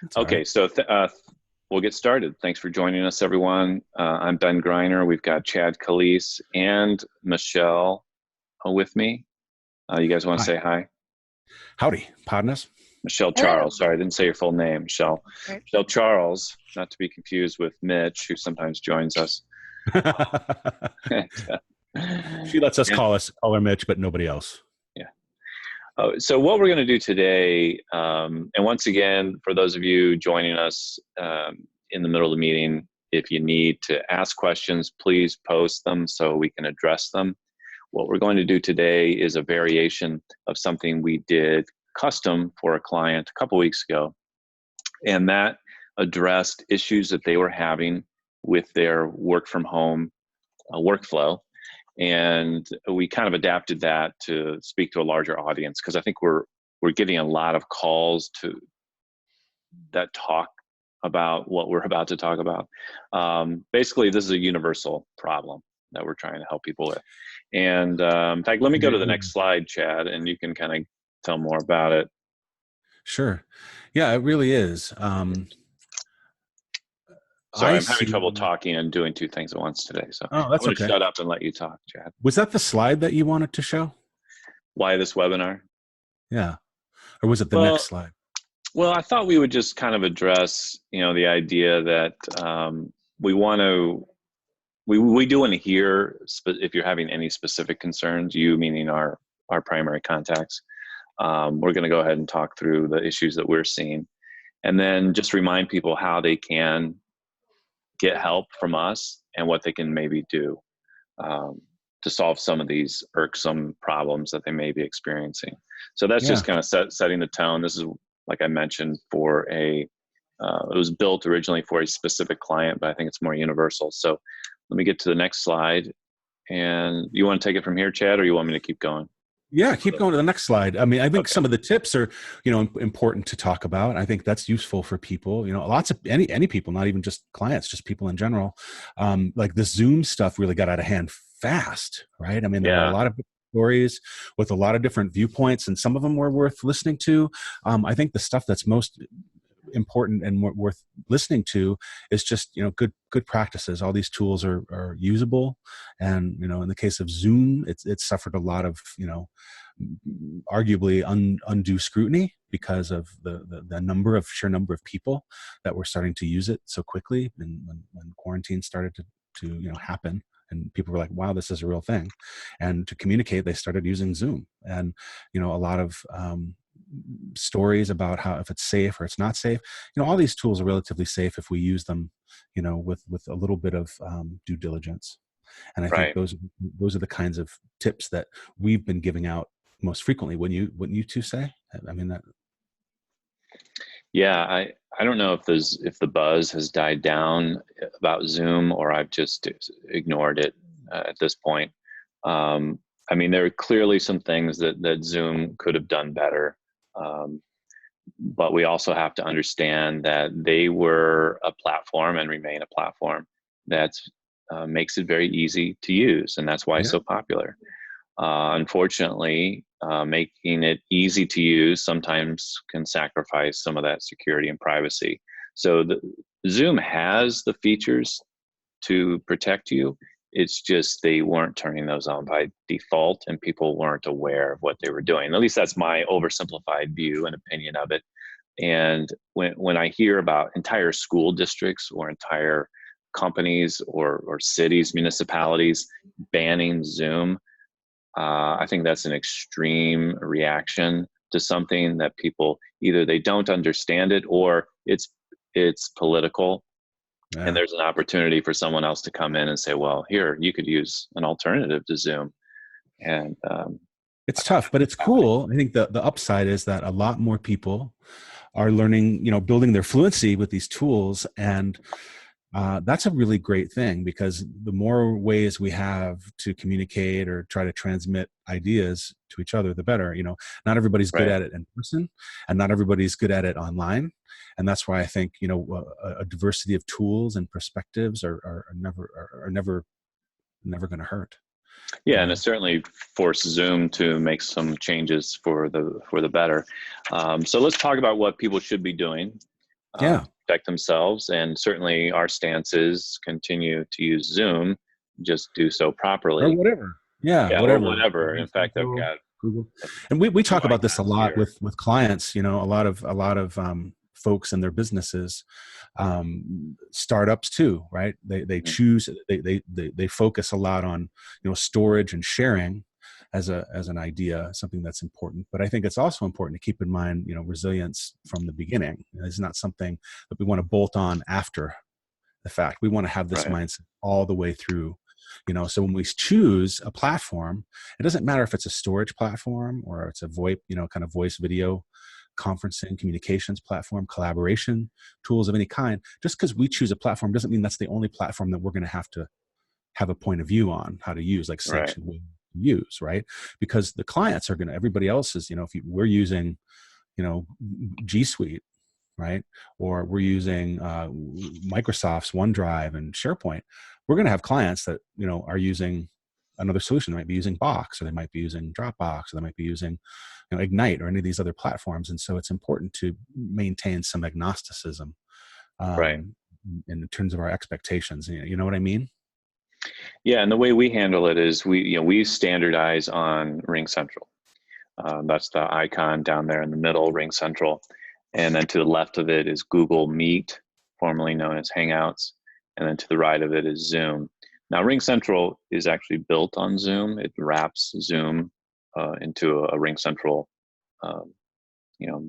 It's all right. Okay, so we'll get started. Thanks for joining us, everyone. I'm Ben Greiner. We've got Chad Calise and Michelle with me. You guys want to Hi. say hi? Howdy, partners. Michelle Hello. Charles. Sorry, I didn't say your full name. Michelle. Right. Michelle Charles, not to be confused with Mitch, who sometimes joins us. And, She lets us and- call her Mitch, but nobody else. yeah. So what we're going to do today, and once again, for those of you joining us in the middle of the meeting, if you need to ask questions, please post them so we can address them. What we're going to do today is a variation of something we did custom for a client a couple weeks ago, and that addressed issues that they were having with their work from home workflow. And we kind of adapted that to speak to a larger audience, because I think we're getting a lot of calls that talk about what we're about to talk about. Basically, this is a universal problem that we're trying to help people with. And in fact, let me go to the next slide, Chad, and you can kind of tell more about it. Sure. Yeah, it really is. Sorry, I'm having trouble talking and doing two things at once today. So Oh, I'm that's going to okay. shut up and let you talk, Chad. Was that the slide that you wanted to show? Why this webinar? Yeah. Or was it the next slide? Well, I thought we would just kind of address, the idea that we want to, we do want to hear if you're having any specific concerns, you meaning our primary contacts. We're going to go ahead and talk through the issues that we're seeing, and then just remind people how they can get help from us and what they can maybe do to solve some of these irksome problems that they may be experiencing. So that's just kind of setting the tone. This is, like I mentioned, it was built originally for a specific client, but I think it's more universal. So let me get to the next slide. And you want to take it from here, Chad, or you want me to keep going? Yeah, keep going to the next slide. I mean, I think some of the tips are, important to talk about. I think that's useful for people, lots of any people, not even just clients, just people in general. Like the Zoom stuff really got out of hand fast, right? I mean, there are a lot of stories with a lot of different viewpoints, and some of them were worth listening to. I think the stuff that's most important and worth listening to is just good practices. All these tools are usable, and in the case of Zoom, it's suffered a lot of arguably undue scrutiny because of the sheer number of people that were starting to use it so quickly, and when quarantine started to happen, and people were like, wow, this is a real thing. And to communicate, they started using Zoom. And a lot of stories about how, if it's safe or it's not safe, all these tools are relatively safe if we use them with a little bit of due diligence. And I think those are the kinds of tips that we've been giving out most frequently. Wouldn't you two say? I mean, that. Yeah, I don't know if the buzz has died down about Zoom, or I've just ignored it at this point. I mean, there are clearly some things that Zoom could have done better, but we also have to understand that they were a platform and remain a platform that makes it very easy to use, and that's why it's so popular. Unfortunately, making it easy to use sometimes can sacrifice some of that security and privacy. So Zoom has the features to protect you. It's just they weren't turning those on by default, and people weren't aware of what they were doing. At least that's my oversimplified view and opinion of it. And when I hear about entire school districts or entire companies or cities, municipalities banning Zoom, I think that's an extreme reaction to something that people either they don't understand it, or it's political. Yeah. And there's an opportunity for someone else to come in and say, well, here, you could use an alternative to Zoom. And it's tough, but it's cool. I think the upside is that a lot more people are learning, building their fluency with these tools. And that's a really great thing, because the more ways we have to communicate or try to transmit ideas to each other, the better. Not everybody's good at it in person, and not everybody's good at it online. And that's why I think, a diversity of tools and perspectives are never going to hurt. Yeah, and it certainly forced Zoom to make some changes for the better. So let's talk about what people should be doing. Yeah. protect themselves. And certainly our stance is continue to use Zoom, just do so Or properly. whatever. Yeah, Yeah, or whatever. whatever. In fact, I've Central, got Google. a And we few talk about this a icons lot here. with clients. You know, a lot of folks and their businesses, startups too, right? They Mhm. choose they focus a lot on, you know, storage and sharing as an idea, something that's important. But I think it's also important to keep in mind, you know, resilience from the beginning. It's not something that we want to bolt on after the fact. We want to have this Right, mindset all the way through. You know, so when we choose a platform, it doesn't matter if it's a storage platform or it's a VoIP, you know, kind of voice video conferencing communications platform, collaboration tools of any kind. Just because we choose a platform doesn't mean that's the only platform that we're going to have a point of view on how to use, like right, safe to use, right? Because the clients are going to, everybody else is, you know, we're using, you know, G Suite, right? Or we're using Microsoft's OneDrive and SharePoint. We're going to have clients that, you know, are using another solution. They might be using Box, or they might be using Dropbox, or they might be using, you know, Ignite, or any of these other platforms. And so it's important to maintain some agnosticism, right. um, in terms of our expectations. You know what I mean? Yeah, and the way we handle it is we standardize on Ring Central. That's the icon down there in the middle, Ring Central. And then to the left of it is Google Meet, formerly known as Hangouts. And then to the right of it is Zoom. Now, Ring Central is actually built on Zoom. It wraps Zoom into a Ring Central, um,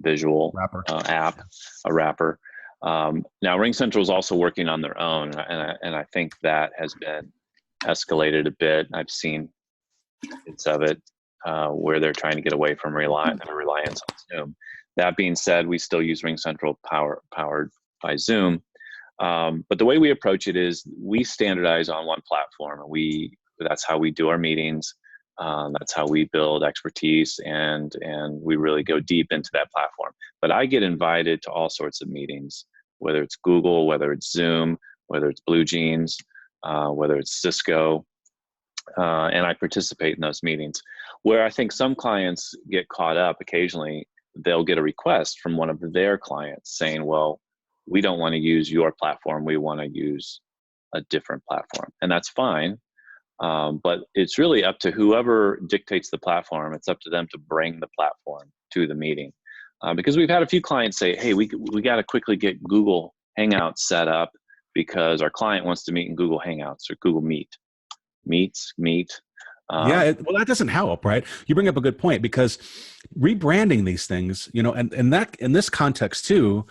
visual Wrapper. app, a wrapper. Now, Ring Central is also working on their own, and I think that has been escalated a bit. I've seen bits of it where they're trying to get away from their reliance on Zoom. That being said, we still use Ring Central powered by Zoom. But the way we approach it is we standardize on one platform. That's how we do our meetings. That's how we build expertise, and we really go deep into that platform. But I get invited to all sorts of meetings, whether it's Google, whether it's Zoom, whether it's Blue Jeans, whether it's Cisco, and I participate in those meetings. Where I think some clients get caught up occasionally, they'll get a request from one of their clients saying, well, we don't want to use your platform, we want to use a different platform. And that's fine. But it's really up to whoever dictates the platform. It's up to them to bring the platform to the meeting. Because we've had a few clients say, hey, we got to quickly get Google Hangouts set up because our client wants to meet in Google Hangouts or Google Meet. Yeah, Um, well, that doesn't help, right? You bring up a good point, because rebranding these things, you know, and that in this context too,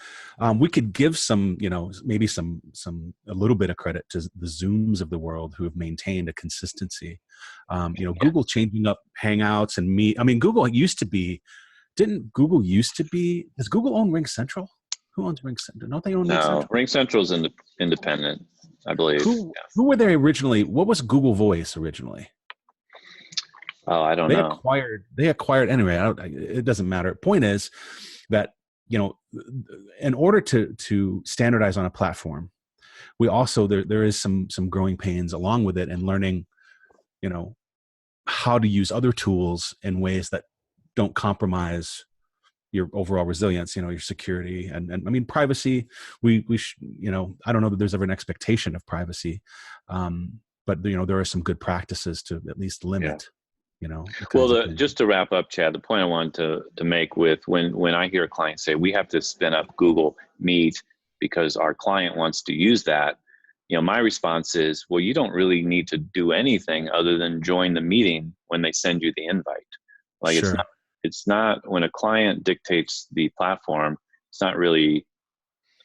we could give some, you know, maybe a little bit of credit to the Zooms of the world who have maintained a consistency. You know, yeah. Google changing up Hangouts and Meet. I mean, Google used to be. Didn't Google used to be? Does Google own Ring Central? Who owns Ring Central? Don't they own Ring No, Central? Ring Central's independent, I believe. Yeah. Who were they originally? What was Google Voice originally? Oh, I don't know. They acquired anyway. It doesn't matter. Point is that, you know, in order to standardize on a platform, we also there is some growing pains along with it, and learning, you know, how to use other tools in ways that don't compromise your overall resilience, you know, your security, and I mean privacy. You know, I don't know that there's ever an expectation of privacy, but you know, there are some good practices to at least Yeah. limit, you know, the Well, kinds of things. just to wrap up, Chad, the point I wanted to make with when I hear a client say we have to spin up Google Meet because our client wants to use that, my response is, well, you don't really need to do anything other than join the meeting when they send you the invite. Like Sure. it's not when a client dictates the platform, it's not really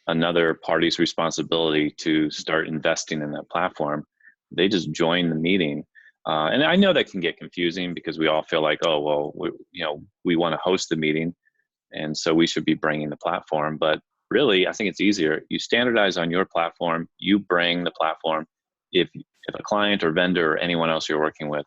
another party's responsibility to start investing in that platform. They just join the meeting. And I know that can get confusing because we all feel like, oh, well, we want to host the meeting, and so we should be bringing the platform. But really, I think it's easier. You standardize on your platform, you bring the platform. If a client or vendor or anyone else you're working with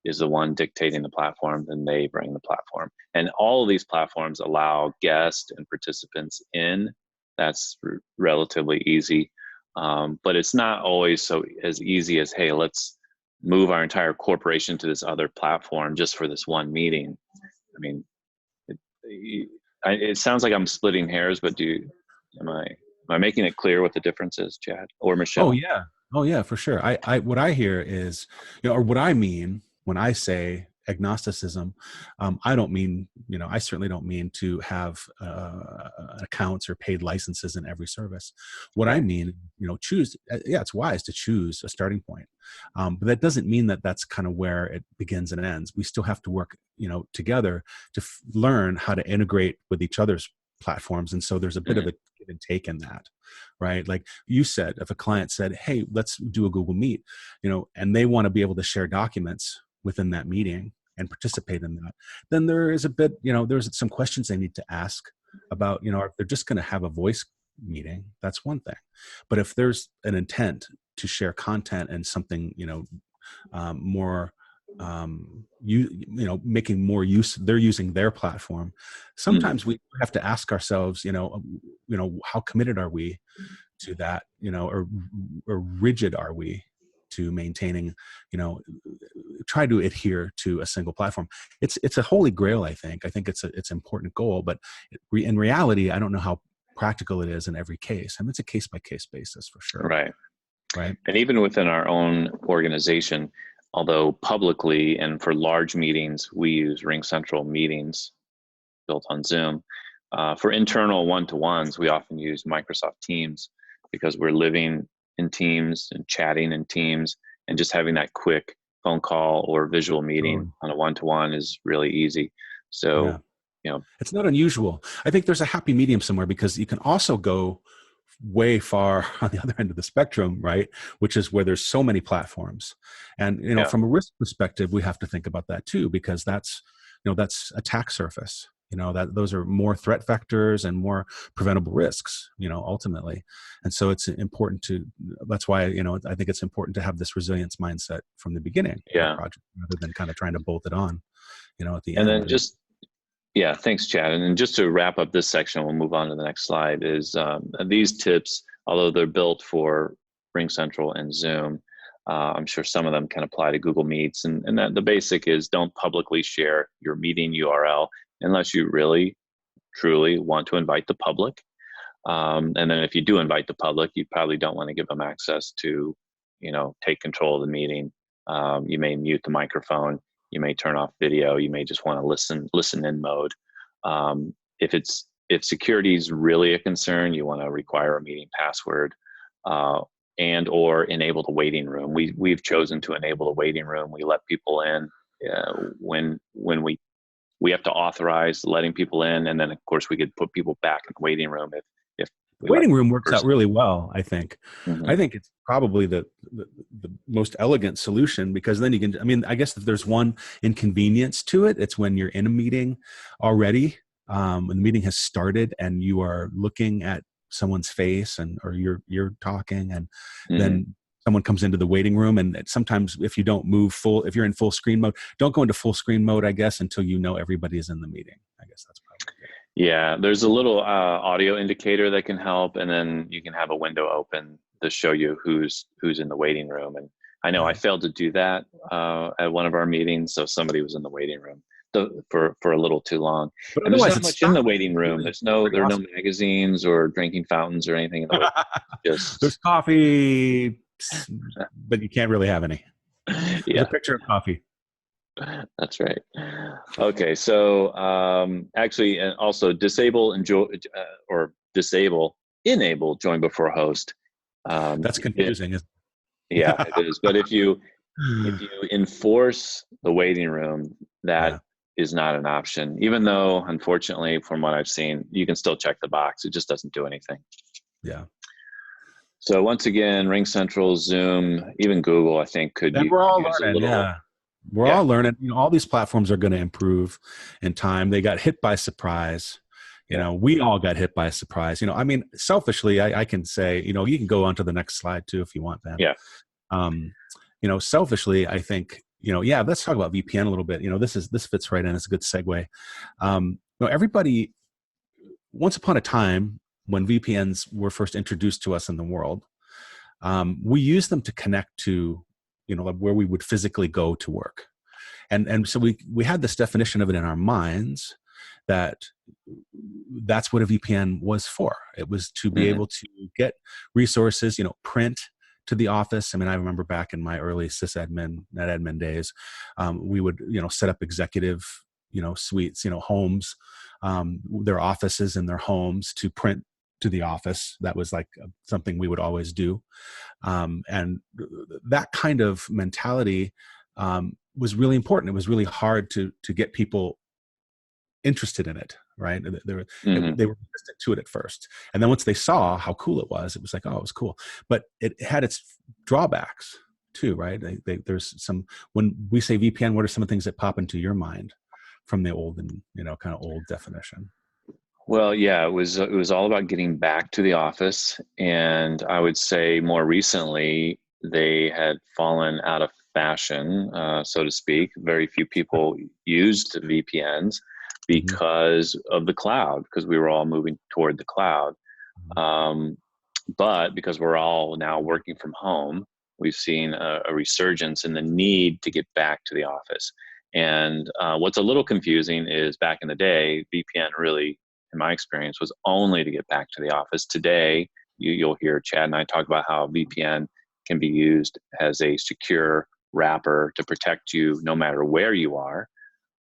is the one dictating the platform, then they bring the platform. And all of these platforms allow guests and participants in. That's relatively easy. But it's not always so as easy as, hey, let's move our entire corporation to this other platform just for this one meeting. I mean, it sounds like I'm splitting hairs, but am I? I making it clear what the difference is, Chad or Oh Michelle? yeah. Oh yeah, for sure. What I hear is, or what I mean when I say agnosticism, I don't mean, I certainly don't mean to have accounts or paid licenses in every service. What I Right. mean, choose. Yeah, it's wise to choose a starting point, but that doesn't mean that that's kind of where it begins and ends. We still have to work, together to learn how to integrate with each other's platforms, and so there's a bit of Mm-hmm. a give and take in that, right? Like you said, if a client said, hey, let's do a Google Meet, and they want to be able to share documents within that meeting and participate in that, then there is a bit, there's some questions they need to ask about, if they're just going to have a voice meeting, that's one thing. But if there's an intent to share content and something, more, making more use, they're using their platform. Mm-hmm. Sometimes we have to ask ourselves, how committed are we to that, or rigid are we to maintaining, try to adhere to a single platform. It's a holy grail. I think it's an important goal, but in reality, I don't know how practical it is in every case. I mean, it's a case by case basis for sure. Right. Right. And even within our own organization, although publicly and for large meetings, we use Ring Central meetings built on Zoom. For internal one-to-ones, we often use Microsoft Teams because we're living in Teams and chatting in Teams, and just having that quick phone call or visual meeting Totally. on a one-to-one is really easy. Yeah. So, you know, It's not unusual. I think there's a happy medium somewhere, because you can also go way far on the other end of the spectrum, right? Which is where there's so many platforms. And, yeah, from a risk perspective, we have to think about that too, because that's attack surface, that those are more threat vectors and more preventable risks, ultimately. And so it's important that's why, I think it's important to have this resilience mindset from the beginning of the yeah. project, rather than kind of trying to bolt it on, at the And end. then just Yeah, thanks, Chad. And then just to wrap up this section, we'll move on to the next slide, is these tips, although they're built for Ring Central and Zoom, I'm sure some of them can apply to Google Meets. And that the basic is, don't publicly share your meeting URL unless you really, truly want to invite the public. And then if you do invite the public, you probably don't want to give them access to, take control of the meeting. You may mute the microphone. You may turn off video. You may just want to listen in mode. If security is really a concern, you want to require a meeting password, and or enable the waiting room. We've chosen to enable the waiting room. We let people in when we have to authorize letting people in, and then of course we could put people back in the waiting room if The we let waiting room the works out person. really well, I think. Mhm. I think it's probably the most elegant solution, because then you can, I mean, I guess if there's one inconvenience to it, it's when you're in a meeting already, when the meeting has started and you are looking at someone's face, or you're talking, and Mhm. then someone comes into the waiting room, and sometimes if you don't if you're in full screen mode, don't go into full screen mode, I guess, until everybody is in the meeting. I guess that's probably good. Yeah, there's a little audio indicator that can help, and then you can have a window open to show you who's in the waiting room. And I know I Yeah. failed to do that at one of our meetings, so somebody was in the waiting room for a little too long. But And there's otherwise not it's much in stopped. the waiting room. Really There pretty are no awesome. magazines or drinking fountains or anything in the waiting room. There's Just coffee, but you can't really have any. There's a yeah. picture of coffee. That's right. Okay, so actually, and also disable or disable enable join before host. That's It, confusing, isn't yeah, it? it is. But if you enforce the waiting room, that Yeah, is not an option. Even though, unfortunately, from what I've seen, you can still check the box. It just doesn't do anything. yeah. So once again, Ring Central, Zoom, even Google, I think could And you we're could all use a learning. little. Yeah, we're Yeah, all learning. All these platforms are going to improve in time. They got hit by surprise. yeah, We all got hit by surprise. I mean, selfishly, I can say, you can go on to the next slide too if you want, Ben. yeah. Um, selfishly, I think, yeah, let's talk about VPN a little bit. This fits right in. It's a good segue. Everybody, once upon a time, when VPNs were first introduced to us in the world, we used them to connect to, like where we would physically go to work. And so we had this definition of it in our minds, that that's what a VPN was for. It was to be Hmm. able to get resources, print to the office. I mean, I remember back in my early sysadmin, netadmin days, we would, set up executive, suites, homes, their offices and their homes to print to the office. That was like something we would always do. And that kind of mentality was really important. It was really hard to get people interested in it, right? Hmm. They were resistant to it at first, and then once they saw how cool it was like, oh, it was cool. But it had its drawbacks too, right? There's some, when we say VPN, what are some of the things that pop into your mind from the old and kind of old definition? Well, yeah, it was all about getting back to the office, and I would say more recently they had fallen out of fashion, so to speak. Very few people used VPNs Hmm. because of the cloud, because we were all moving toward the cloud. Um, but because we're all now working from home, we've seen a resurgence in the need to get back to the office. And what's a little confusing is back in the day, VPN really, in my experience, was only to get back to the office. Today, you'll hear Chad and I talk about how VPN can be used as a secure wrapper to protect you no matter where you are.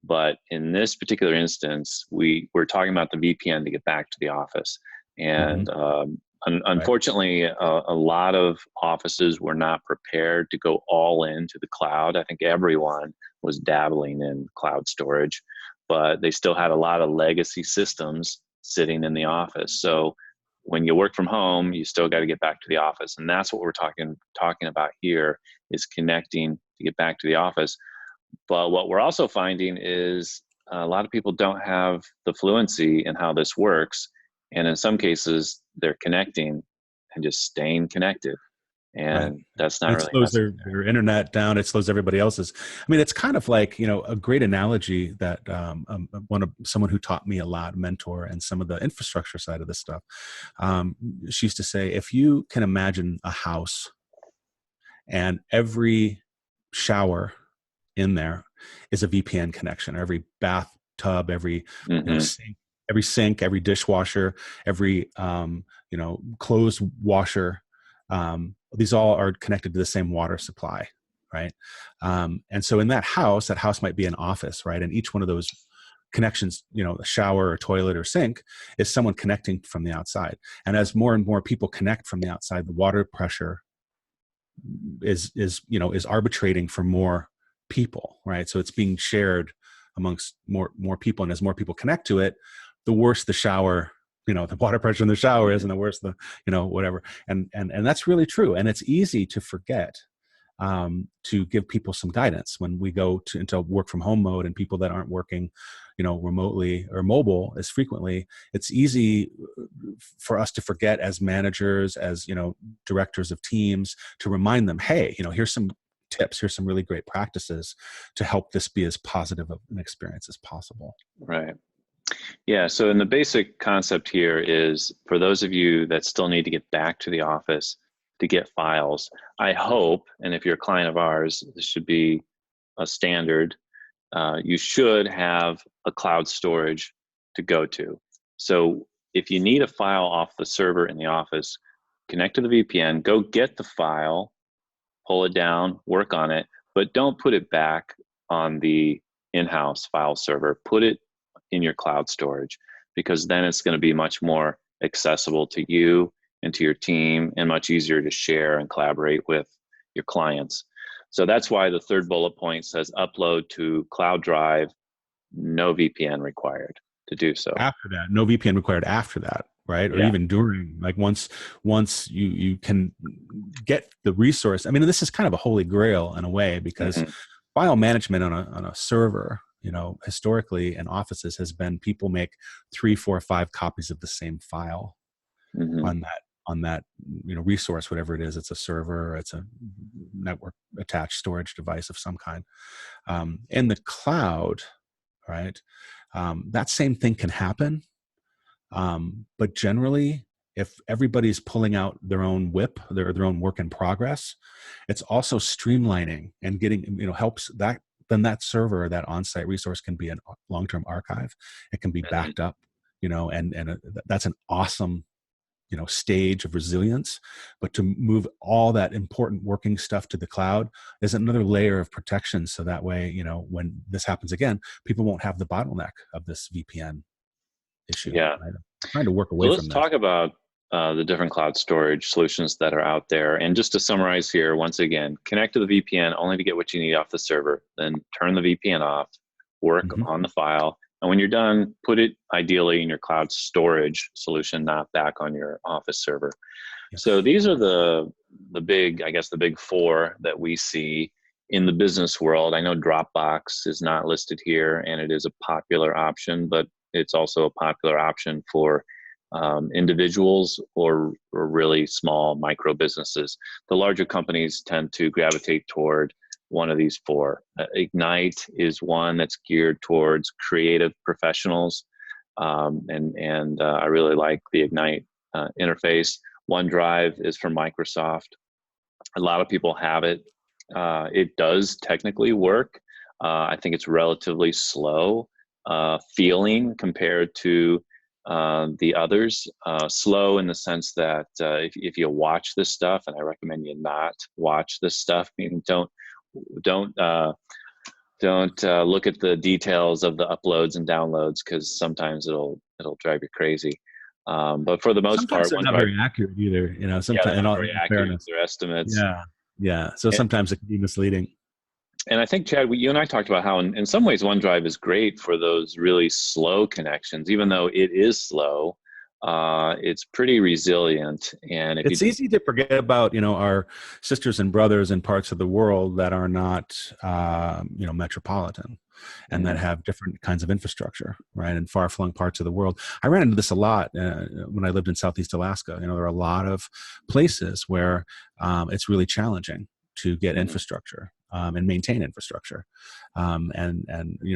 But in this particular instance, we're talking about the VPN to get back to the office. Hmm. And Right. unfortunately, a lot of offices were not prepared to go all into the cloud. I think everyone was dabbling in cloud storage, but they still had a lot of legacy systems sitting in the office. So when you work from home, you still got to get back to the office, and that's what we're talking about here, is connecting to get back to the office. But what we're also finding is a lot of people don't have the fluency in how this works. And in some cases, they're connecting and just staying connected. Right. And that's not And it really slows necessary. their internet down. It slows everybody else's. I mean, it's kind of like, a great analogy that someone who taught me a lot, mentor, and some of the infrastructure side of this stuff. She used to say, if you can imagine a house and every shower in there is a VPN connection, every bathtub, every, Hmm. sink, every dishwasher, every, clothes washer, these all are connected to the same water supply, right? And so in that house might be an office, right? And each one of those connections, a shower or toilet or sink, is someone connecting from the outside. And as more and more people connect from the outside, the water pressure is arbitrating for more people, right? So it's being shared amongst more people, and as more people connect to it, the worse the shower, the water pressure in the shower is, and the worse the, whatever. And that's really true, and it's easy to forget, to give people some guidance when we go into work from home mode, and people that aren't working, remotely or mobile as frequently. It's easy for us to forget, as managers, as directors of teams, to remind them, hey, here's some tips, here's some really great practices to help this be as positive of an experience as possible. Right. Yeah. So, in the basic concept here is, for those of you that still need to get back to the office to get files, I hope, and if you're a client of ours, this should be a standard. You should have a cloud storage to go to. So if you need a file off the server in the office, connect to the VPN, go get the file, pull it down, work on it, but don't put it back on the in-house file server. Put it in your cloud storage, because then it's going to be much more accessible to you and to your team, and much easier to share and collaborate with your clients. So that's why the third bullet point says upload to cloud drive, no VPN required to do so. After that, no VPN required after that, right? Or Yeah. even during, like once you can get the resource. I mean, this is kind of a holy grail in a way, because Hmm. file management on a server, historically in offices, has been people make 3, 4, 5 copies of the same file Hmm. on that resource, whatever it is. It's a server, it's a network attached storage device of some kind. In the cloud, right? That same thing can happen, but generally, if everybody's pulling out their own WIP, their own work in progress, it's also streamlining and getting, helps that then that server, that on-site resource can be a long-term archive. It can be Mhm. backed up, and that's an awesome, stage of resilience. But to move all that important working stuff to the cloud is another layer of protection. So that way, when this happens again, people won't have the bottleneck of this VPN issue. Yeah. Right? I'm trying to work So away let's from this. talk about the different cloud storage solutions that are out there. And just to summarize here, once again, connect to the VPN only to get what you need off the server, then turn the VPN off, work Hmm. on the file. And when you're done, put it ideally in your cloud storage solution, not back on your office server. Yeah. So these are the big, I guess, the big four that we see in the business world. I know Dropbox is not listed here, and it is a popular option, but it's also a popular option for individuals or really small micro businesses. The larger companies tend to gravitate toward one of these four. Ignite is one that's geared towards creative professionals, and I really like the Ignite interface. OneDrive is from Microsoft. A lot of people have it. It does technically work. I think it's relatively slow feeling compared to the others. Slow in the sense that if you watch this stuff, and I recommend you not watch this stuff, meaning don't look at the details of the uploads and downloads, because sometimes it'll drive you crazy. But for the most Sometimes part, they're not OneDrive, very accurate either. yeah, they're Sometimes, not very in accurate with fairness. their estimates. Yeah. Yeah. So And, sometimes it can be misleading. and I think, Chad, you and I talked about how in some ways OneDrive is great for those really slow connections. Even though it is slow, it's pretty resilient. And if you, It's easy to forget about, our sisters and brothers in parts of the world that are not, metropolitan, and that Mhm, have different kinds of infrastructure, right? In far-flung parts of the world. I ran into this a lot when I lived in Southeast Alaska. There are a lot of places where it's really challenging to get mhm, infrastructure and maintain infrastructure, and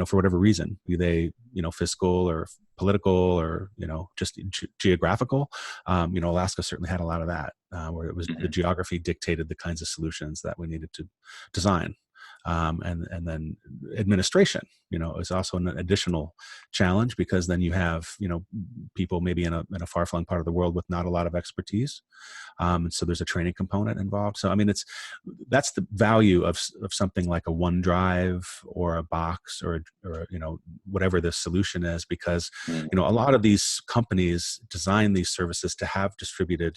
for whatever reason, be they fiscal or political or just geographical. Alaska certainly had a lot of that, where it was the mhm, geography dictated the kinds of solutions that we needed to design. And then administration, is also an additional challenge, because then you have people maybe in a far flung part of the world with not a lot of expertise. So there's a training component involved. So I mean, that's the value of something like a OneDrive or a Box or whatever the solution is, because mhm. a lot of these companies design these services to have distributed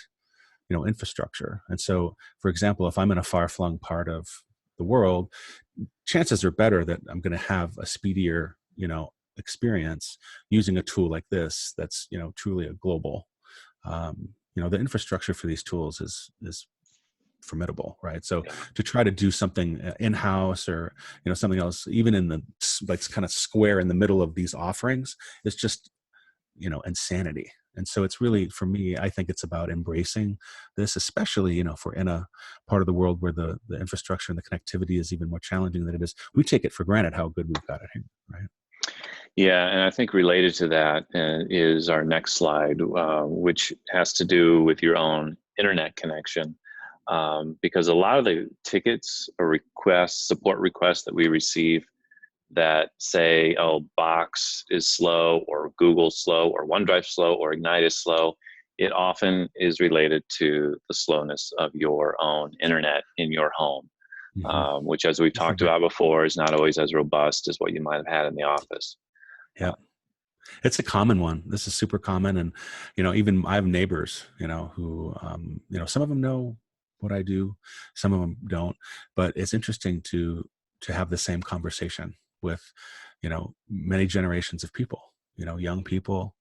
infrastructure. And so, for example, if I'm in a far flung part of the world, chances are better that I'm going to have a speedier experience using a tool like this that's truly a global. The infrastructure for these tools is formidable, right? So Yeah. to try to do something in-house or something else, even in the like kind of square in the middle of these offerings, is just insanity. And so it's really, for me, I think it's about embracing this, especially if we're in a part of the world where the infrastructure and the connectivity is even more challenging than it is. We take it for granted how good we've got it here, right? Yeah, and I think related to that is our next slide, which has to do with your own internet connection. Because a lot of the tickets or requests, support requests that we receive that say, oh, Box is slow, or Google slow, or OneDrive slow, or Ignite is slow, it often is related to the slowness of your own internet in your home, Mm-hmm. which, as we've This is talked about before, is not always as robust as what you might have had in the office. yeah. It's a common one. This is super common. And, even I have neighbors, who, some of them know what I do, some of them don't, but it's interesting to have the same conversation with, many generations of people, young people,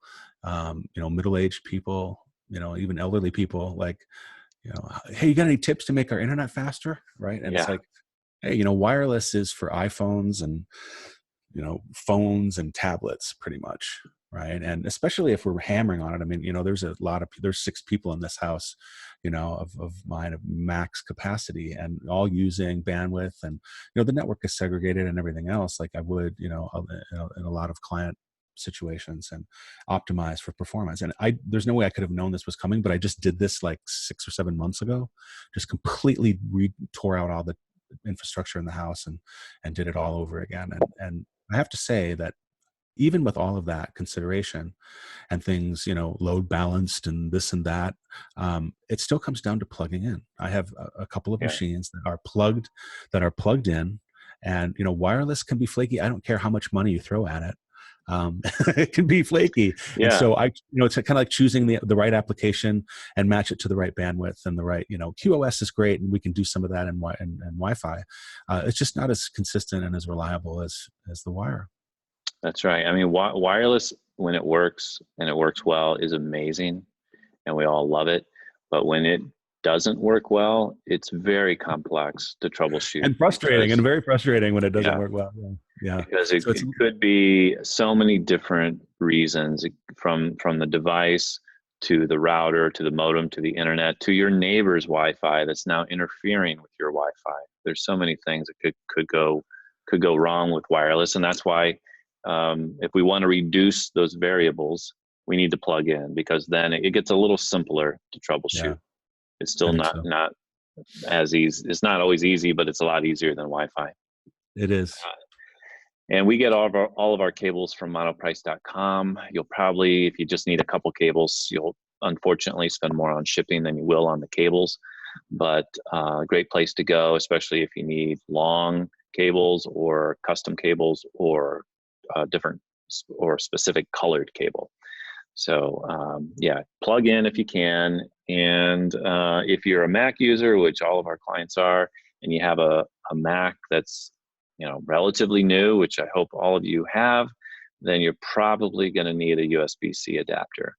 middle-aged people, even elderly people, like, hey, you got any tips to make our internet faster? Right. And it's Yeah, like, hey, wireless is for iPhones and phones and tablets pretty much, right? And especially if we're hammering on it, I mean, there's 6 people in this house, of mine, of max capacity, and all using bandwidth, and the network is segregated and everything else, like I would in a lot of client situations, and optimize for performance. And there's no way I could have known this was coming, but I just did this like 6 or 7 months ago. Just completely tore out all the infrastructure in the house and did it all over again. And I have to say that even with all of that consideration and things, load balanced and this and that, it still comes down to plugging in. I have a couple of Yeah. machines that are plugged in, and wireless can be flaky. I don't care how much money you throw at it. It can be flaky. And Yeah. so it's kind of like choosing the right application and match it to the right bandwidth and the right, QoS is great. And we can do some of that in Wi-Fi. It's just not as consistent and as reliable as the wire. That's right. I mean, wireless, when it works and it works well, is amazing, and we all love it. But when it doesn't work well, it's very complex to troubleshoot. And frustrating, and very frustrating when it doesn't Yeah, work well. Yeah. because So it could be so many different reasons, from the device to the router to the modem to the internet to your neighbor's Wi-Fi that's now interfering with your Wi-Fi. There's so many things that could go wrong with wireless, and that's why if we want to reduce those variables, we need to plug in, because then it gets a little simpler to troubleshoot. Yeah, It's still I think not so. not as easy. It's not always easy, but it's a lot easier than Wi-Fi. It is. And we get all of our cables from monoprice.com. You'll probably, if you just need a couple cables, you'll unfortunately spend more on shipping than you will on the cables. But a great place to go, especially if you need long cables or custom cables or different or specific colored cable. So yeah, plug in if you can. And if you're a Mac user, which all of our clients are, and you have a Mac that's relatively new, which I hope all of you have, then you're probably going to need a USB-C adapter.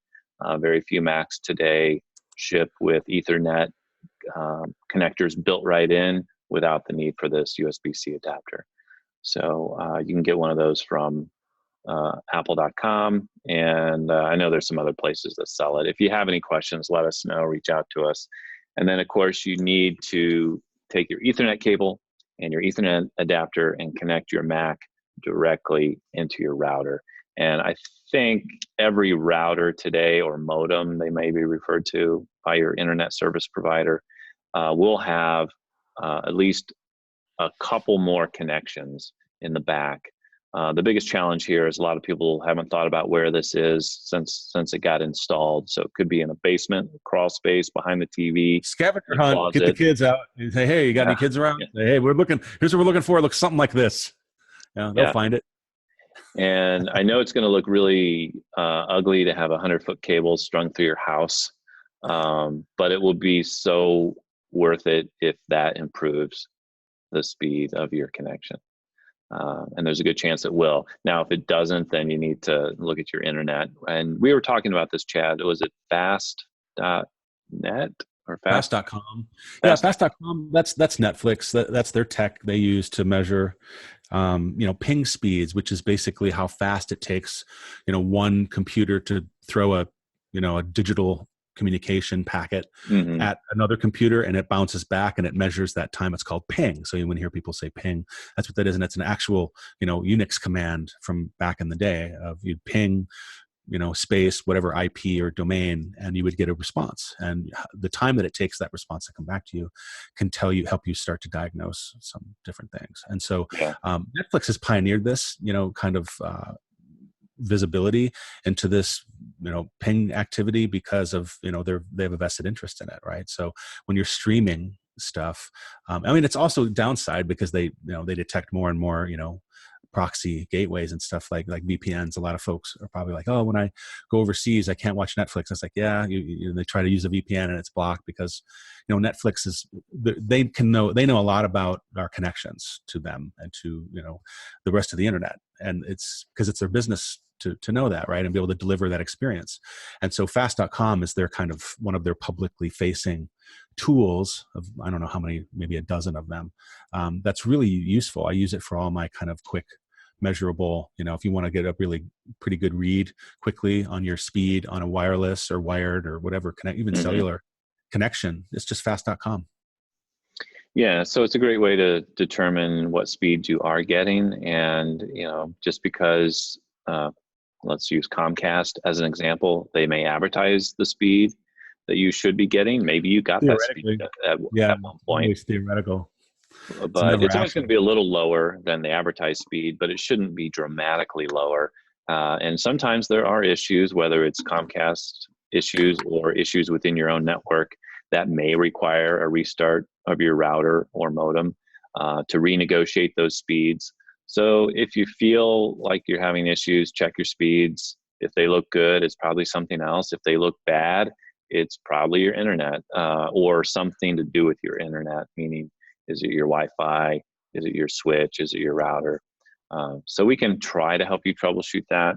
Very few Macs today ship with Ethernet connectors built right in without the need for this USB-C adapter. So you can get one of those from apple.com, and I know there's some other places that sell it. If you have any questions, let us know, reach out to us. And then of course you need to take your Ethernet cable and your Ethernet adapter and connect your Mac directly into your router. And I think every router today, or modem they may be referred to by your internet service provider, will have at least a couple more connections in the back. The biggest challenge here is a lot of people haven't thought about where this is since it got installed. So it could be in a basement, crawl space, behind the TV, Scavenger in a hunt. closet. Get the kids out and say, "Hey, you got any kids around?" Yeah. Say, "Hey, here's what we're looking for. It looks something like this." They'll find it. And I know it's going to look really ugly to have 100-foot cables strung through your house, but it will be so worth it if that improves the speed of your connection. And there's a good chance it will. Now, if it doesn't, then you need to look at your internet. And we were talking about this, Chad. Was it fast.net or fast? Fast.com. Yeah, fast.com. That's Netflix. That's their tech they use to measure, ping speeds, which is basically how fast it takes, one computer to throw a digital communication packet at another computer, and it bounces back and it measures that time. It's called ping. So when you hear people say ping, that's what that is. And it's an actual, Unix command from back in the day of you'd ping, space, whatever IP or domain, and you would get a response. And the time that it takes that response to come back to you can help you start to diagnose some different things. And so Netflix has pioneered this, kind of visibility into this ping activity because of they have a vested interest in it, right? So when you're streaming stuff, it's also downside because they detect more and more proxy gateways and stuff like VPNs. A lot of folks are probably like, oh, when I go overseas I can't watch Netflix. It's like, yeah, they try to use a VPN and it's blocked because Netflix is, they know a lot about our connections to them and to the rest of the internet, and it's because it's their business to know that, right, and be able to deliver that experience. And so fast.com is their kind of one of their publicly facing tools of, I don't know how many, maybe a dozen of them. That's really useful. I use it for all my kind of quick measurable, if you want to get a really pretty good read quickly on your speed on a wireless or wired or whatever, even cellular connection, it's just fast.com. Yeah, so it's a great way to determine what speed you are getting. And, just because, let's use Comcast as an example, they may advertise the speed that you should be getting. Maybe you got that speed at one point. It's theoretical. It's but never it's always going to actual. be a little lower than the advertised speed, but it shouldn't be dramatically lower. And sometimes there are issues, whether it's Comcast issues or issues within your own network, that may require a restart of your router or modem to renegotiate those speeds. So if you feel like you're having issues, check your speeds. If they look good, it's probably something else. If they look bad, it's probably your internet or something to do with your internet, meaning is it your Wi-Fi? Is it your switch? Is it your router? So we can try to help you troubleshoot that.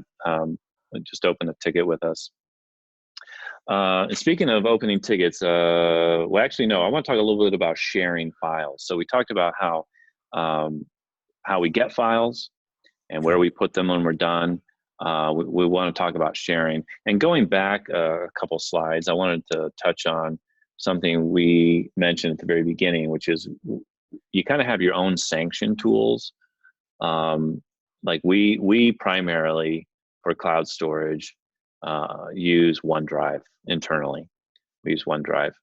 Just open a ticket with us. And speaking of opening tickets, well, actually, no, I want to talk a little bit about sharing files. So we talked about how we get files and where Sure. we put them when we're done. We want to talk about sharing. And going back a couple slides, I wanted to touch on something we mentioned at the very beginning, which is you kind of have your own sanction tools. Like we primarily for cloud storage use OneDrive internally. We use OneDrive.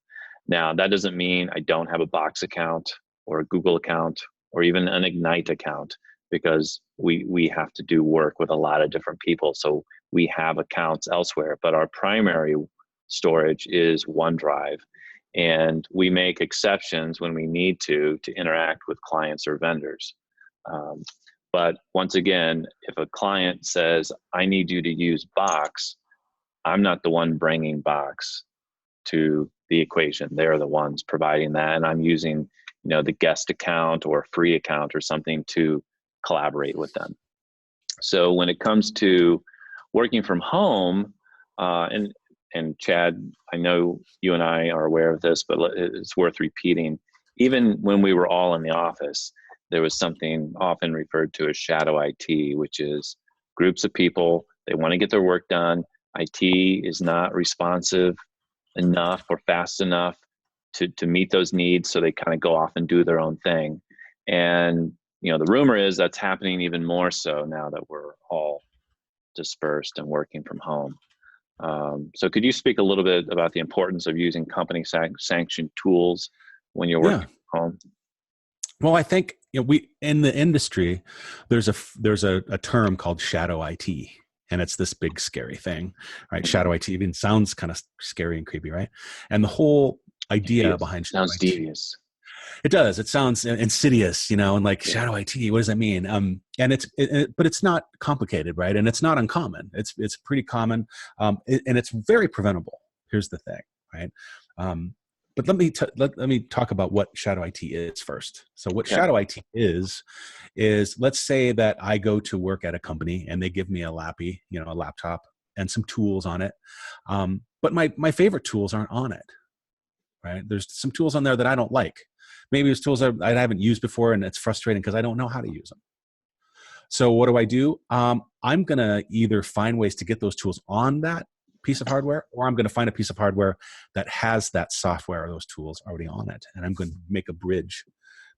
Now that doesn't mean I don't have a Box account or a Google account or even an Ignite account, because we have to do work with a lot of different people. So we have accounts elsewhere, but our primary storage is OneDrive. And we make exceptions when we need to interact with clients or vendors. Um, but once again, if a client says, I need you to use Box, I'm not the one bringing Box to the equation. They're the ones providing that. And I'm using, the guest account or free account or something to collaborate with them. So when it comes to working from home, and Chad, I know you and I are aware of this, but it's worth repeating. Even when we were all in the office, there was something often referred to as shadow IT, which is groups of people, they want to get their work done. IT is not responsive enough or fast enough to meet those needs, so they kind of go off and do their own thing. And the rumor is that's happening even more so now that we're all dispersed and working from home. So could you speak a little bit about the importance of using company sanctioned tools when you're Yeah. working from home? Well, I think we in the industry, there's a term called shadow IT, and it's this big scary thing, right? Shadow IT even sounds kind of scary and creepy, right? And the whole idea Devious. behind shadow Sounds IT, devious. it does. It sounds insidious, and like Yeah. shadow IT. What does that mean? And but it's not complicated, right? And it's not uncommon. It's pretty common, and it's very preventable. Here's the thing, right? But let me talk about what shadow IT is first. So what Okay. shadow IT is let's say that I go to work at a company and they give me a laptop and some tools on it, but my favorite tools aren't on it, right? There's some tools on there that I don't like. Maybe it's tools I haven't used before, and it's frustrating because I don't know how to use them. So what do? I'm going to either find ways to get those tools on that piece of hardware, or I'm going to find a piece of hardware that has that software or those tools already on it. And I'm going to make a bridge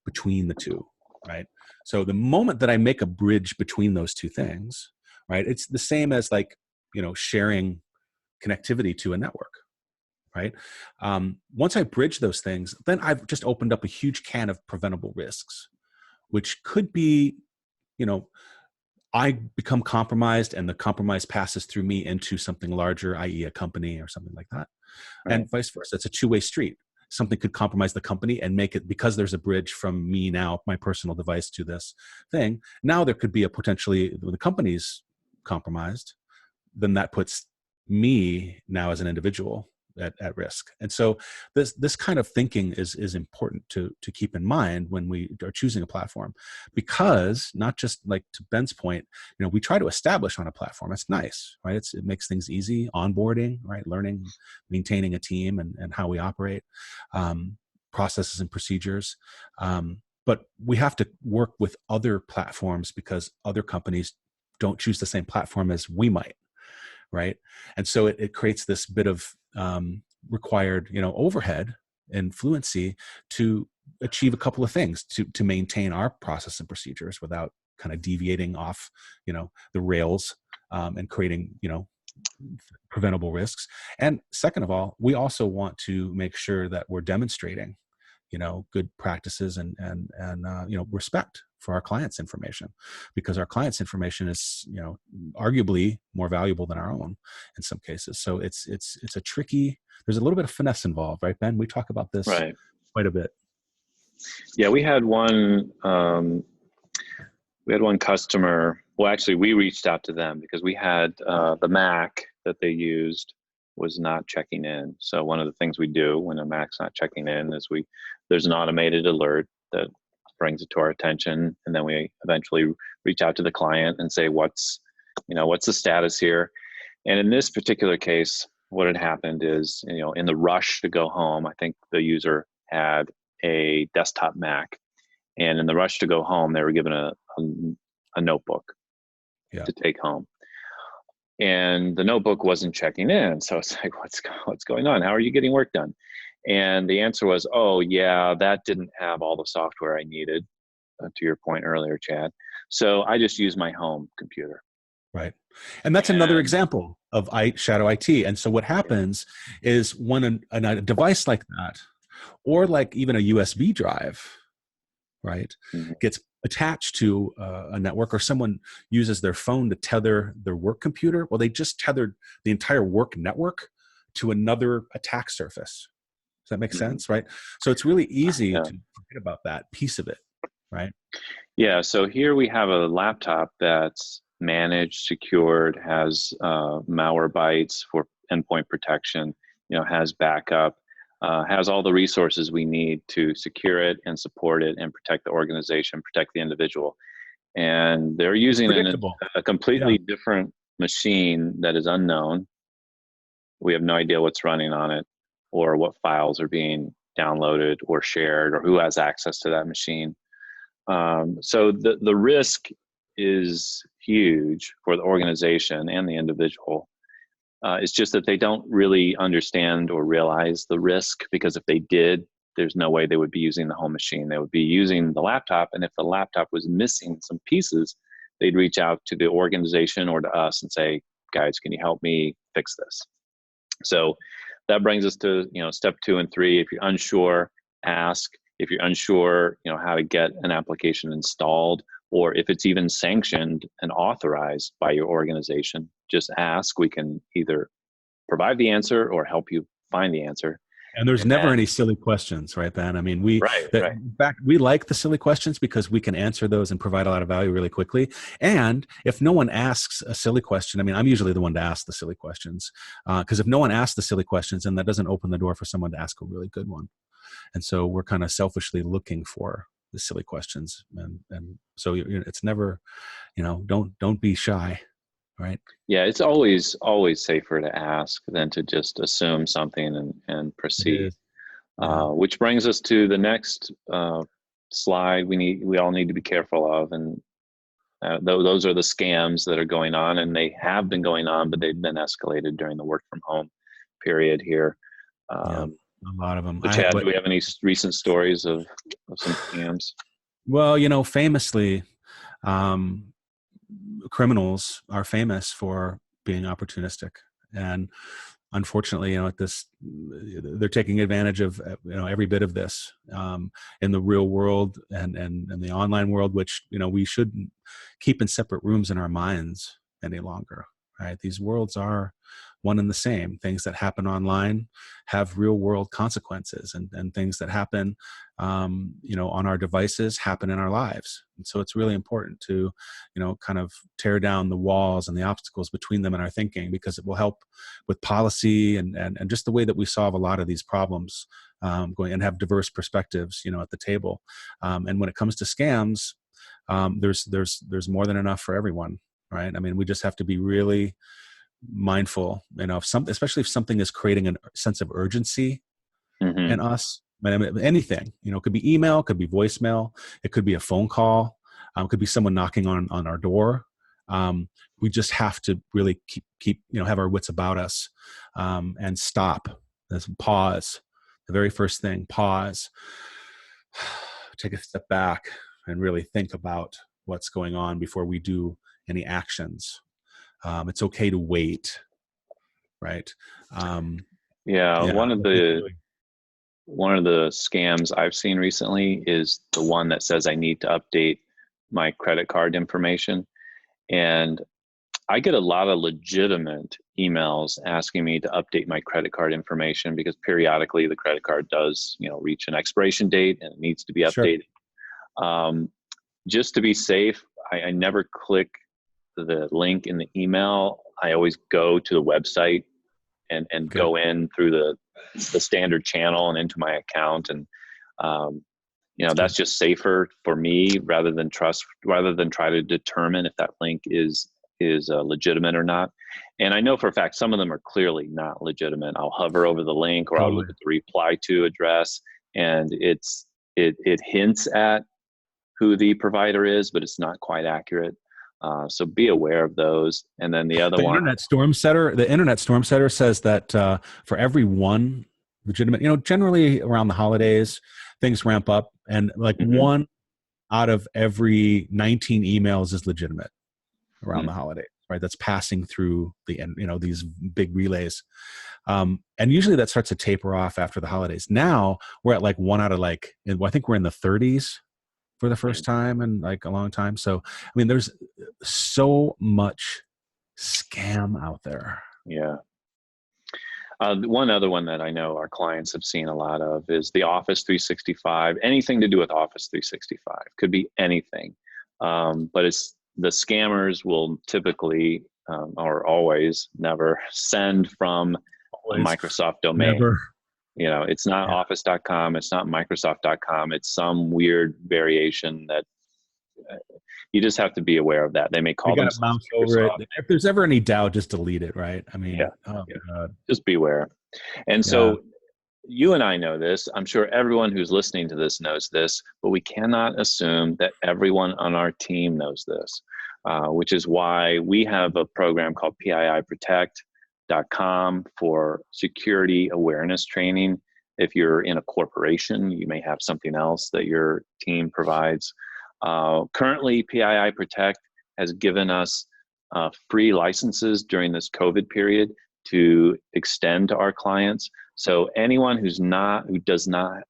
between the two, right? So the moment that I make a bridge between those two things, right, it's the same as like, sharing connectivity to a network, right? Once I bridge those things, then I've just opened up a huge can of preventable risks, which could be, I become compromised and the compromise passes through me into something larger, i.e. a company or something like that. Right. And vice versa. It's a two-way street. Something could compromise the company and make it, because there's a bridge from me now, my personal device, to this thing. Now there could be a potentially, when the company's compromised, then that puts me now as an individual at risk. And so this kind of thinking is important to keep in mind when we are choosing a platform, because not just like to Ben's point, we try to establish on a platform. It's nice, right? It makes things easy, onboarding, right? Learning, maintaining a team and how we operate, processes and procedures. But we have to work with other platforms because other companies don't choose the same platform as we might, right? And so it creates this bit of required, overhead and fluency to achieve a couple of things to maintain our process and procedures without kind of deviating off, the rails, and creating, preventable risks. And second of all, we also want to make sure that we're demonstrating, good practices and respect for our clients' information, because our clients' information is arguably more valuable than our own in some cases. So it's a tricky. There's a little bit of finesse involved, right, Ben? We talk about this Right. quite a bit. Yeah, we had one customer. Well, actually, we reached out to them because we had the Mac that they used was not checking in. So one of the things we do when a Mac's not checking in is there's an automated alert that brings it to our attention, and then we eventually reach out to the client and say, what's the status here? And in this particular case, what had happened is, in the rush to go home, I think the user had a desktop Mac, and in the rush to go home, they were given a notebook to take home. And the notebook wasn't checking in. So it's like, what's going on? How are you getting work done? And the answer was, oh yeah, that didn't have all the software I needed, to your point earlier, Chad. So I just use my home computer. Right. And that's another example of shadow IT. And so what happens is when a device like that, or like even a USB drive, right, gets attached to a network, or someone uses their phone to tether their work computer, well, they just tethered the entire work network to another attack surface. Does that make sense? Right. So it's really easy to forget about that piece of it. Right. Yeah. So here we have a laptop that's managed, secured, has Malwarebytes for endpoint protection, has backup, has all the resources we need to secure it and support it and protect the organization, protect the individual. And they're using a completely different machine that is unknown. We have no idea what's running on it, or what files are being downloaded or shared, or who has access to that machine. So the risk is huge for the organization and the individual. It's just that they don't really understand or realize the risk, because if they did, there's no way they would be using the home machine. They would be using the laptop, and if the laptop was missing some pieces, they'd reach out to the organization or to us and say, guys, can you help me fix this? So that brings us to step 2 and 3. If you're unsure, ask. If you're unsure, how to get an application installed, or if it's even sanctioned and authorized by your organization, just ask. We can either provide the answer or help you find the answer. And there's never any silly questions, right, Ben? I mean, right. In fact, we like the silly questions because we can answer those and provide a lot of value really quickly. And if no one asks a silly question, I mean, I'm usually the one to ask the silly questions, because if no one asks the silly questions, then that doesn't open the door for someone to ask a really good one. And so we're kind of selfishly looking for the silly questions, and so it's never, don't be shy. Right. Yeah, it's always safer to ask than to just assume something and proceed. Which brings us to the next slide. We all need to be careful of, and those are the scams that are going on, and they have been going on, but they've been escalated during the work from home period here. A lot of them. Chad, do we have any recent stories of some scams? Well, famously, criminals are famous for being opportunistic, and unfortunately, they're taking advantage of every bit of this in the real world and the online world, which we shouldn't keep in separate rooms in our minds any longer. Right? These worlds are one and the same. Things that happen online have real world consequences, and things that happen, on our devices happen in our lives. And so it's really important to, kind of tear down the walls and the obstacles between them and our thinking, because it will help with policy and just the way that we solve a lot of these problems, going and have diverse perspectives, at the table. And when it comes to scams, there's more than enough for everyone. Right. I mean, we just have to be really mindful, especially if something is creating a sense of urgency in us. I mean, anything, it could be email, could be voicemail, it could be a phone call, it could be someone knocking on our door. We just have to really keep have our wits about us, and stop. Let's pause. The very first thing, pause. Take a step back and really think about what's going on before we do any actions. It's okay to wait, right? One of the one of the scams I've seen recently is the one that says I need to update my credit card information. And I get a lot of legitimate emails asking me to update my credit card information because periodically the credit card does, reach an expiration date and it needs to be Sure. updated. Just to be safe, I never click the link in the email. I always go to the website and go in through the standard channel and into my account. And, that's just safer for me rather than try to determine if that link is legitimate or not. And I know for a fact, some of them are clearly not legitimate. I'll hover over the link or I'll look at the reply to address, and it hints at who the provider is, but it's not quite accurate. So be aware of those. And then the other one, the Internet Storm Setter says that for every one legitimate, generally around the holidays, things ramp up, and like one out of every 19 emails is legitimate around the holidays, right? That's passing through these big relays. And usually that starts to taper off after the holidays. Now we're at like one out of I think we're in the 30s for the first time in like a long time. So, I mean, there's so much scam out there. Yeah. One other one that I know our clients have seen a lot of is the Office 365, anything to do with Office 365. Could be anything. But it's the scammers will typically, or always, never send from a Microsoft domain. Never. It's not office.com. It's not microsoft.com. It's some weird variation that you just have to be aware of that. They may call themselves mouse over it. If there's ever any doubt, just delete it, right? I mean, just beware. And so you and I know this. I'm sure everyone who's listening to this knows this, but we cannot assume that everyone on our team knows this, which is why we have a program called PII Protect.com for security awareness training. If you're in a corporation, you may have something else that your team provides. Currently, PII Protect has given us free licenses during this COVID period to extend to our clients. So anyone who does not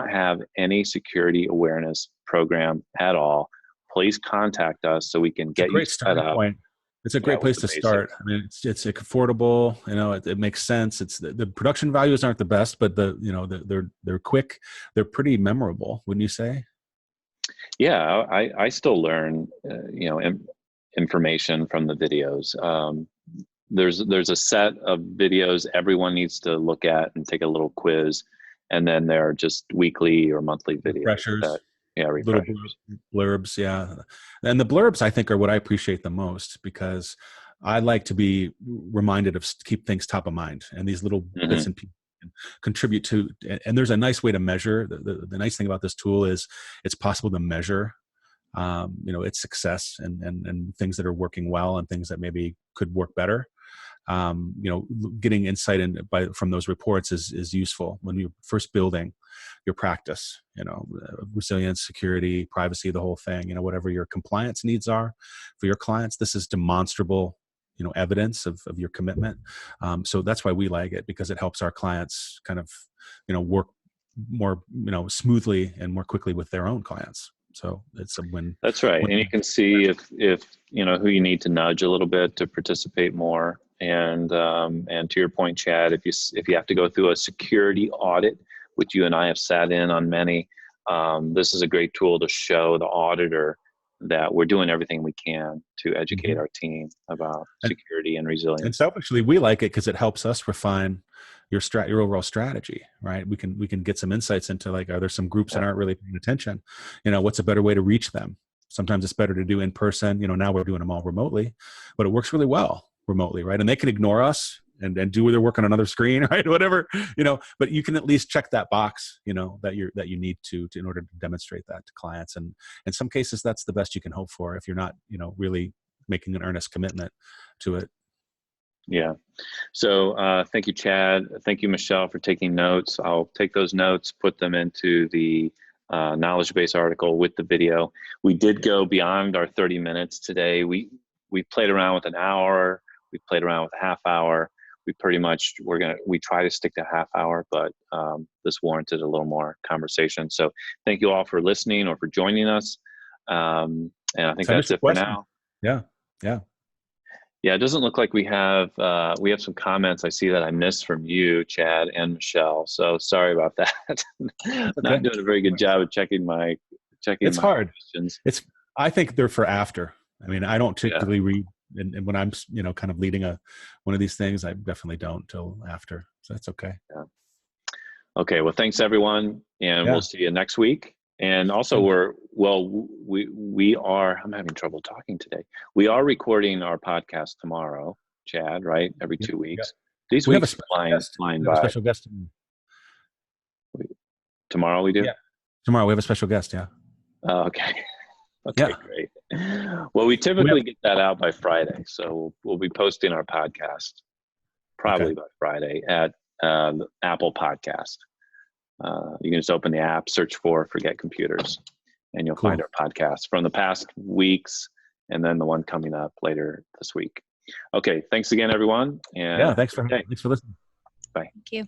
have any security awareness program at all, please contact us so we can get you set up. It's a great place to start. I mean, it's affordable. It makes sense. It's the production values aren't the best, but they're quick. They're pretty memorable, wouldn't you say? Yeah, I still learn, information from the videos. There's a set of videos everyone needs to look at and take a little quiz, and then there are just weekly or monthly videos. Refreshers. Refreshers. Little blurbs, yeah. And the blurbs, I think, are what I appreciate the most because I like to be reminded of keep things top of mind, and these little bits and pieces contribute to. And there's a nice way to measure. The nice thing about this tool is it's possible to measure, its success and things that are working well and things that maybe could work better. Getting insight from those reports is useful when you're first building your practice, resilience, security, privacy, the whole thing, whatever your compliance needs are for your clients. This is demonstrable, evidence of your commitment. So that's why we like it, because it helps our clients kind of, work more, smoothly and more quickly with their own clients. So it's a win. That's right. And you can see if who you need to nudge a little bit to participate more. And to your point, Chad, if you have to go through a security audit, which you and I have sat in on many, this is a great tool to show the auditor that we're doing everything we can to educate our team about security and resilience. And selfishly, we like it because it helps us refine your overall strategy, right? We can get some insights into are there some groups that aren't really paying attention? What's a better way to reach them? Sometimes it's better to do in person. Now we're doing them all remotely, but it works really well remotely, right? And they can ignore us and do their work on another screen, right? Whatever, but you can at least check that box, that you need to in order to demonstrate that to clients. And in some cases, that's the best you can hope for if you're not, really making an earnest commitment to it. Yeah. So thank you, Chad. Thank you, Michelle, for taking notes. I'll take those notes, put them into the knowledge base article with the video. We did go beyond our 30 minutes today. We played around with an hour. We played around with a half hour. we pretty much, we try to stick to half hour, but this warranted a little more conversation. So thank you all for listening or for joining us. And I think that's it for now. Yeah. Yeah, it doesn't look like we have some comments I see that I missed from you, Chad and Michelle. So sorry about that. Not doing a very good job of checking my hard questions. I think they're for after. I mean, I don't typically read, and when I'm kind of leading one of these things, I definitely don't till after. So that's okay. Yeah. Okay. Well, thanks everyone, and we'll see you next week. And also, we are. I'm having trouble talking today. We are recording our podcast tomorrow, Chad. Right, every 2 weeks. These weeks flying by. A special guest tomorrow. We do. Yeah. Tomorrow we have a special guest. Yeah. Okay. Okay. Yeah. Great. Well, we typically get that out by Friday, so we'll be posting our podcast probably by Friday at Apple Podcast. You can just open the app, search for Forget Computers, and you'll find our podcast from the past weeks, and then the one coming up later this week. Okay, thanks again, everyone. And thanks for listening. Bye. Thank you.